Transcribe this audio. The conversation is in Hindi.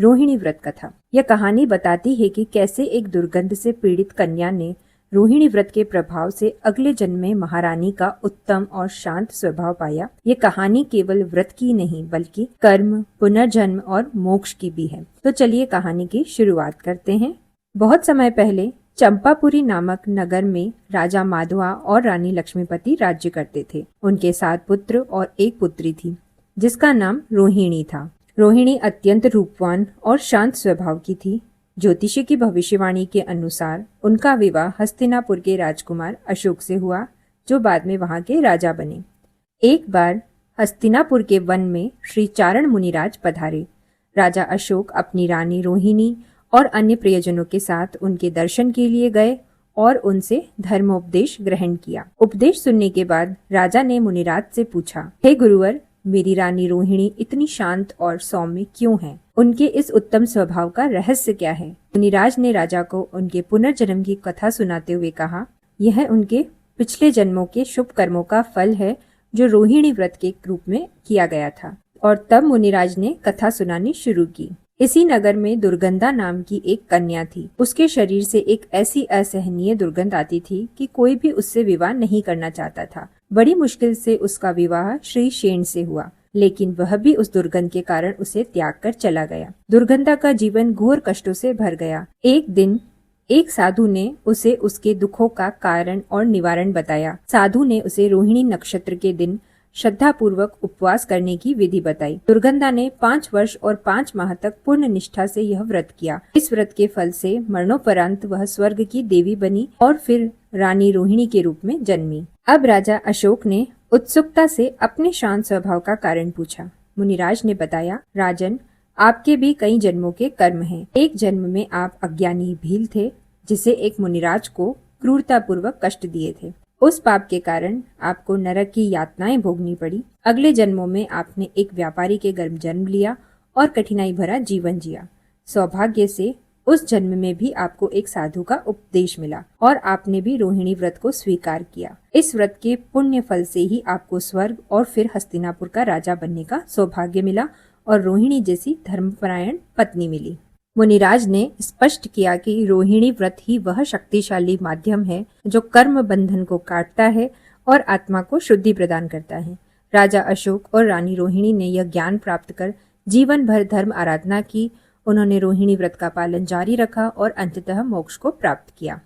रोहिणी व्रत कथा। यह कहानी बताती है कि कैसे एक दुर्गंध से पीड़ित कन्या ने रोहिणी व्रत के प्रभाव से अगले जन्म में महारानी का उत्तम और शांत स्वभाव पाया। ये कहानी केवल व्रत की नहीं बल्कि कर्म, पुनर्जन्म और मोक्ष की भी है। तो चलिए कहानी की शुरुआत करते हैं। बहुत समय पहले चंपापुरी नामक नगर में राजा माधवा और रानी लक्ष्मीपति राज्य करते थे। उनके 7 पुत्र और 1 पुत्री थी जिसका नाम रोहिणी था। रोहिणी अत्यंत रूपवान और शांत स्वभाव की थी। ज्योतिषी की भविष्यवाणी के अनुसार उनका विवाह हस्तिनापुर के राजकुमार अशोक से हुआ, जो बाद में वहां के राजा बने। एक बार हस्तिनापुर के वन में श्री चारण मुनिराज पधारे। राजा अशोक अपनी रानी रोहिणी और अन्य प्रियजनों के साथ उनके दर्शन के लिए गए और उनसे धर्मोपदेश ग्रहण किया। उपदेश सुनने के बाद राजा ने मुनिराज से पूछा, हे गुरुवर, मेरी रानी रोहिणी इतनी शांत और सौम्य क्यों है? उनके इस उत्तम स्वभाव का रहस्य क्या है? मुनिराज ने राजा को उनके पुनर्जन्म की कथा सुनाते हुए कहा, यह उनके पिछले जन्मों के शुभ कर्मों का फल है जो रोहिणी व्रत के रूप में किया गया था। और तब मुनिराज ने कथा सुनानी शुरू की। इसी नगर में दुर्गंधा नाम की एक कन्या थी। उसके शरीर से एक ऐसी असहनीय दुर्गंध आती थी कि कोई भी उससे विवाह नहीं करना चाहता था। बड़ी मुश्किल से उसका विवाह श्री शेन से हुआ, लेकिन वह भी उस दुर्गंध के कारण उसे त्याग कर चला गया। दुर्गंधा का जीवन घोर कष्टों से भर गया। एक दिन एक साधु ने उसे उसके दुखों का कारण और निवारण बताया। साधु ने उसे रोहिणी नक्षत्र के दिन श्रद्धा पूर्वक उपवास करने की विधि बताई। दुर्गंधा ने 5 वर्ष और 5 माह तक पूर्ण निष्ठा से यह व्रत किया। इस व्रत के फल से मरणोपरांत वह स्वर्ग की देवी बनी और फिर रानी रोहिणी के रूप में जन्मी। अब राजा अशोक ने उत्सुकता से अपने शांत स्वभाव का कारण पूछा। मुनिराज ने बताया, राजन, आपके भी कई जन्मों के कर्म हैं। एक जन्म में आप अज्ञानी भील थे जिसे एक मुनिराज को क्रूरता पूर्वक कष्ट दिए थे। उस पाप के कारण आपको नरक की यातनाएं भोगनी पड़ी। अगले जन्मों में आपने एक व्यापारी के घर जन्म लिया और कठिनाई भरा जीवन जिया। सौभाग्य से उस जन्म में भी आपको एक साधु का उपदेश मिला और आपने भी रोहिणी व्रत को स्वीकार किया। इस व्रत के पुण्य फल से ही आपको स्वर्ग और फिर हस्तिनापुर का राजा बनने का सौभाग्य मिला और रोहिणी जैसी धर्मपरायण पत्नी मिली। मुनिराज ने स्पष्ट किया कि रोहिणी व्रत ही वह शक्तिशाली माध्यम है जो कर्म बंधन को काटता है और आत्मा को शुद्धि प्रदान करता है। राजा अशोक और रानी रोहिणी ने यह ज्ञान प्राप्त कर जीवन भर धर्म आराधना की। उन्होंने रोहिणी व्रत का पालन जारी रखा और अंततः मोक्ष को प्राप्त किया।